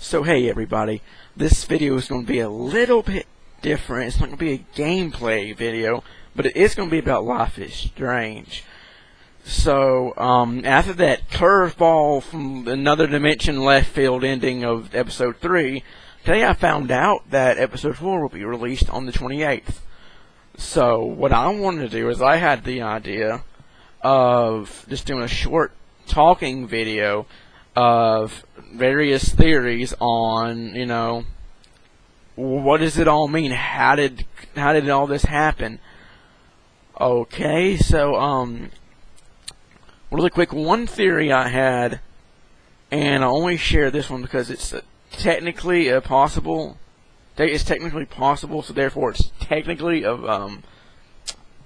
So hey everybody, this video is going to be a little bit different. It's not going to be a gameplay video, but it is going to be about Life is Strange. So, after that curveball from another dimension left field ending of episode 3, today I found out that episode 4 will be released on the 28th. So, what I wanted to do is I had the idea of just doing a short talking video of various theories on, what does it all mean? How did all this happen? Okay, so, really quick, one theory I had, and I only share this one because it's technically possible. It's technically possible, so therefore it's technically of,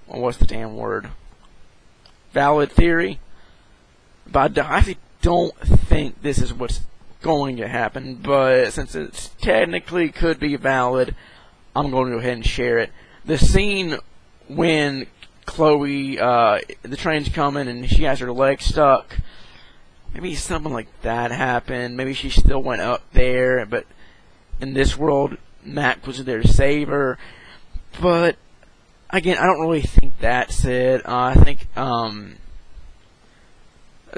what's the damn word? Valid theory. But I actually don't think this is what's going to happen, but since it technically could be valid, I'm going to go ahead and share it. The scene when Chloe, the train's coming and she has her leg stuck, maybe something like that happened. Maybe she still went up there, but in this world, Mac was there to save her. But again, I don't really think that's it. I think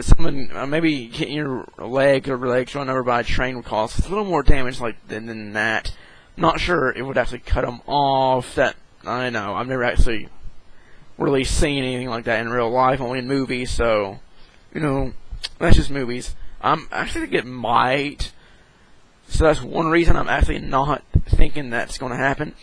someone maybe getting your legs run over by a train would cause a little more damage than that. Not sure it would actually cut them off. That I know. I've never actually really seen anything like that in real life, only in movies. So, that's just movies. I'm actually think it might. So that's one reason I'm actually not thinking that's going to happen.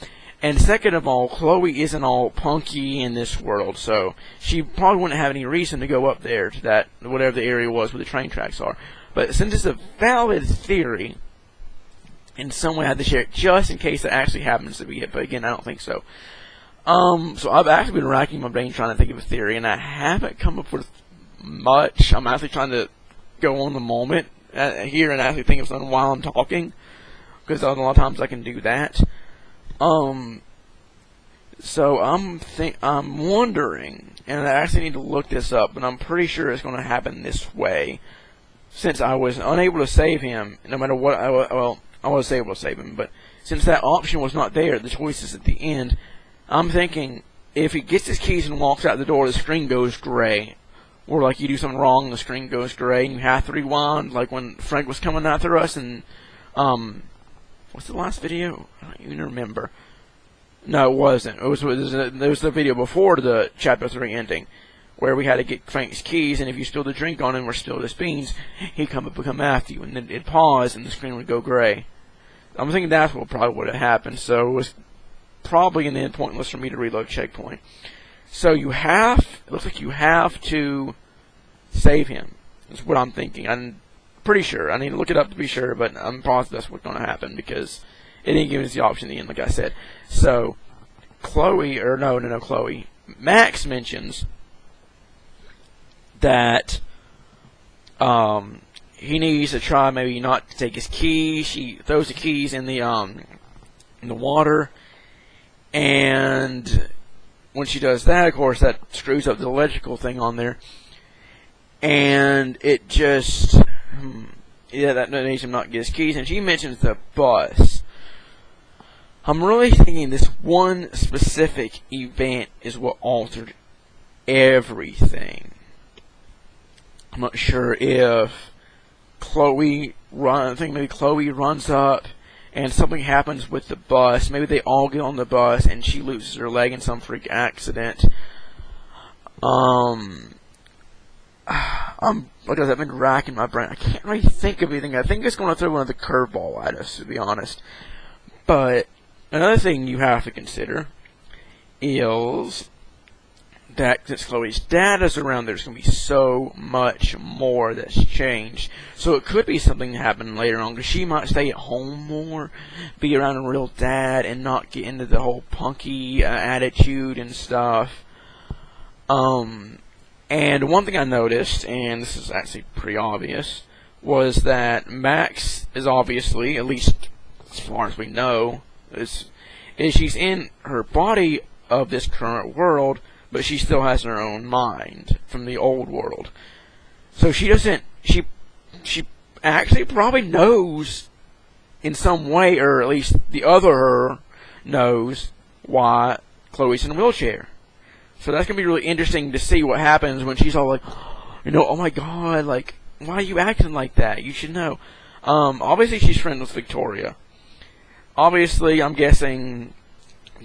And second of all, Chloe isn't all punky in this world, so she probably wouldn't have any reason to go up there to that, whatever the area was where the train tracks are. But since it's a valid theory, in some way I have to share it just in case it actually happens to be it. But again, I don't think so. So I've actually been racking my brain trying to think of a theory, and I haven't come up with much. I'm actually trying to go on the moment here and actually think of something while I'm talking, because a lot of times I can do that. So I'm wondering, and I actually need to look this up, but I'm pretty sure it's going to happen this way. Since I was unable to save him, no matter what, I was able to save him, but since that option was not there, the choice is at the end. I'm thinking, if he gets his keys and walks out the door, the screen goes gray. Or like you do something wrong, the screen goes gray, and you have to rewind, like when Frank was coming after us, and, what's the last video? I don't even remember. No, it wasn't. It was the video before the Chapter 3 ending, where we had to get Frank's keys, and if you spilled a drink on him or spilled his beans, he'd come after you, and then it'd pause, and the screen would go gray. I'm thinking that's what probably would have happened, so it was probably in the end pointless for me to reload checkpoint. So it looks like you have to save him. That's what I'm thinking. I'm pretty sure. I need to look it up to be sure, but I'm positive that's what's going to happen because it didn't give us the option in the end, like I said. So, Chloe. Max mentions that he needs to try maybe not to take his keys. She throws the keys in the water, and when she does that, of course, that screws up the electrical thing on there, and it just that makes him not get his keys. And she mentions the bus. I'm really thinking this one specific event is what altered everything. I'm not sure if I think maybe Chloe runs up and something happens with the bus. Maybe they all get on the bus and she loses her leg in some freak accident. Like I said, I've been racking my brain. I can't really think of anything. I think it's going to throw another curveball at us, to be honest. But another thing you have to consider is that since Chloe's dad is around, there's going to be so much more that's changed. So it could be something that happened later on, because she might stay at home more, be around a real dad, and not get into the whole punky attitude and stuff. And one thing I noticed, and this is actually pretty obvious, was that Max is obviously, at least as far as we know, is she's in her body of this current world, but she still has her own mind from the old world. So she actually probably knows in some way, or at least the other her knows why Chloe's in a wheelchair. So that's going to be really interesting to see what happens when she's all like, oh my god, like, why are you acting like that? You should know. Obviously she's friends with Victoria. Obviously, I'm guessing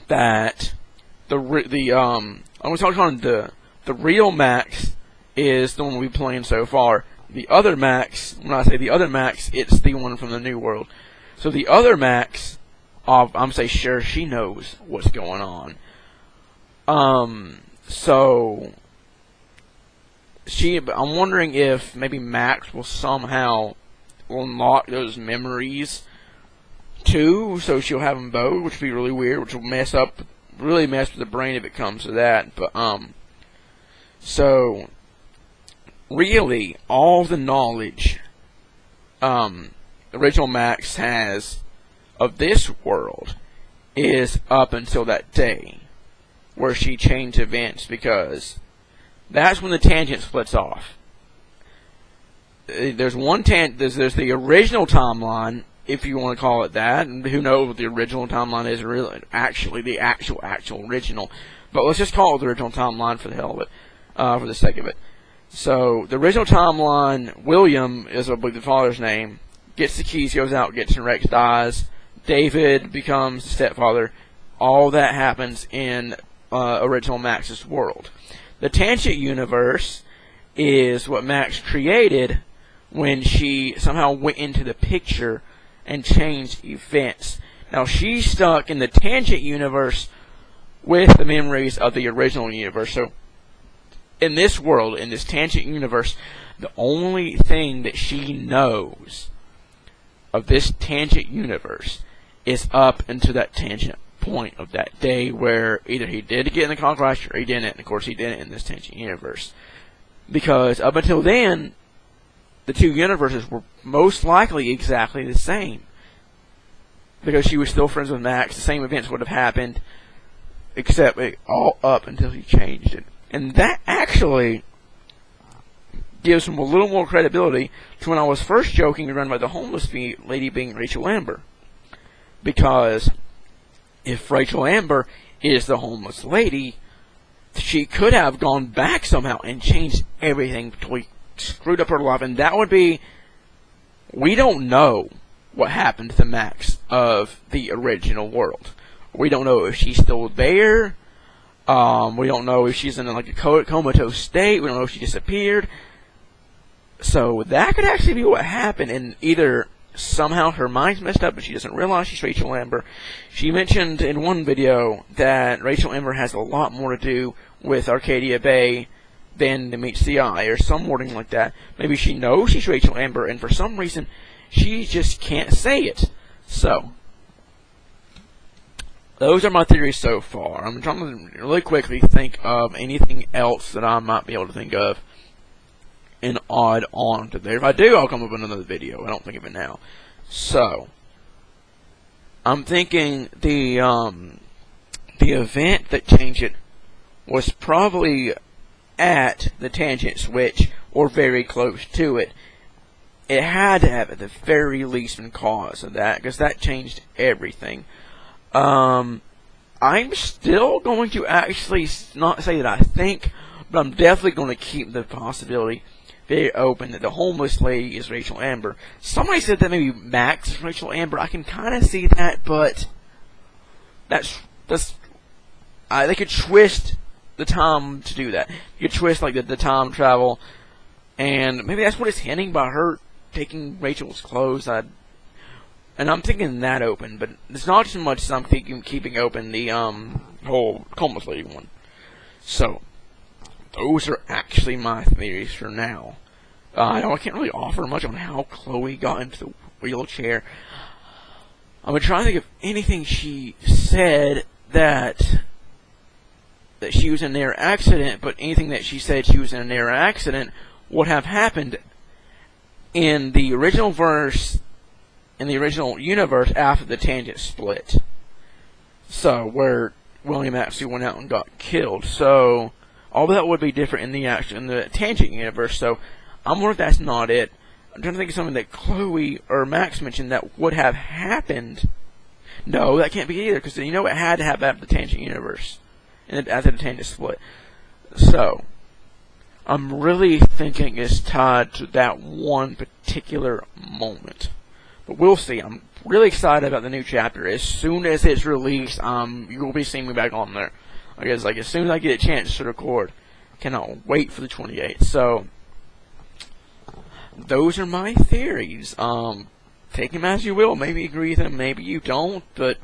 that I'm going to talk on the real Max is the one we've been playing so far. The other Max, when I say the other Max, it's the one from the New World. So the other Max, I'm saying sure she knows what's going on. So I'm wondering if maybe Max will somehow unlock those memories too, so she'll have them both, which would be really weird, which will really mess with the brain if it comes to that. But so really, all the knowledge original Max has of this world is up until that day where she changed events, because that's when the tangent splits off. There's there's the original timeline, if you want to call it that, and who knows what the original timeline is really, actually, the actual original. But let's just call it the original timeline for the hell of it, for the sake of it. So, the original timeline, William is, I believe, the father's name, gets the keys, goes out, gets in Rex, dies. David becomes the stepfather. All that happens in original Max's world. The Tangent Universe is what Max created when she somehow went into the picture and changed events. Now, she's stuck in the Tangent Universe with the memories of the original universe. So, in this world, in this Tangent Universe, the only thing that she knows of this Tangent Universe is up into that tangent point of that day where either he did get in the car crash or he didn't, and of course he didn't in this Tangent Universe. Because up until then, the two universes were most likely exactly the same. Because she was still friends with Max, the same events would have happened, except all up until he changed it. And that actually gives him a little more credibility to when I was first joking around about the homeless lady being Rachel Amber. Because if Rachel Amber is the homeless lady, she could have gone back somehow and changed everything, screwed up her life, and that would be, we don't know what happened to Max of the original world. We don't know if she's still there. We don't know if she's in like a comatose state. We don't know if she disappeared. So that could actually be what happened, and either somehow her mind's messed up and she doesn't realize she's Rachel Amber. She mentioned in one video that Rachel Amber has a lot more to do with Arcadia Bay than to meet CI, or some wording like that. Maybe she knows she's Rachel Amber, and for some reason, she just can't say it. So, those are my theories so far. I'm trying to really quickly think of anything else that I might be able to think of and add on to there. If I do, I'll come up with another video. I don't think of it now. So, I'm thinking the event that changed it was probably at the tangent switch, or very close to it. It had to have, at the very least, been cause of that, because that changed everything. I'm still going to actually not say that I think, but I'm definitely going to keep the possibility very open that the homeless lady is Rachel Amber. Somebody said that maybe Max is Rachel Amber. I can kind of see that, but that's they could twist the time to do that. You could twist like the time travel, and maybe that's what it's hinting by her taking Rachel's clothes. And I'm thinking that open, but it's not as much as I'm keeping open the whole homeless lady one. So those are actually my theories for now. I can't really offer much on how Chloe got into the wheelchair. I'm gonna try to think of anything she said that she was in a near accident, but anything that she said she was in a near accident would have happened in the original verse, in the original universe after the tangent split. So, where William actually went out and got killed. So, all that would be different in the tangent universe. So, I'm wondering if that's not it. I'm trying to think of something that Chloe or Max mentioned that would have happened. No, that can't be either, because you know it had to have after the Tangent Universe, and after the Tangent Split. So, I'm really thinking it's tied to that one particular moment. But we'll see. I'm really excited about the new chapter. As soon as it's released, you will be seeing me back on there. I guess, like, as soon as I get a chance to record, cannot wait for the 28th. So, those are my theories. Take them as you will. Maybe you agree with them, maybe you don't, but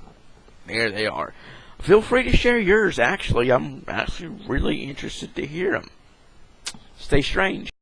there they are. Feel free to share yours, actually. I'm actually really interested to hear them. Stay strange.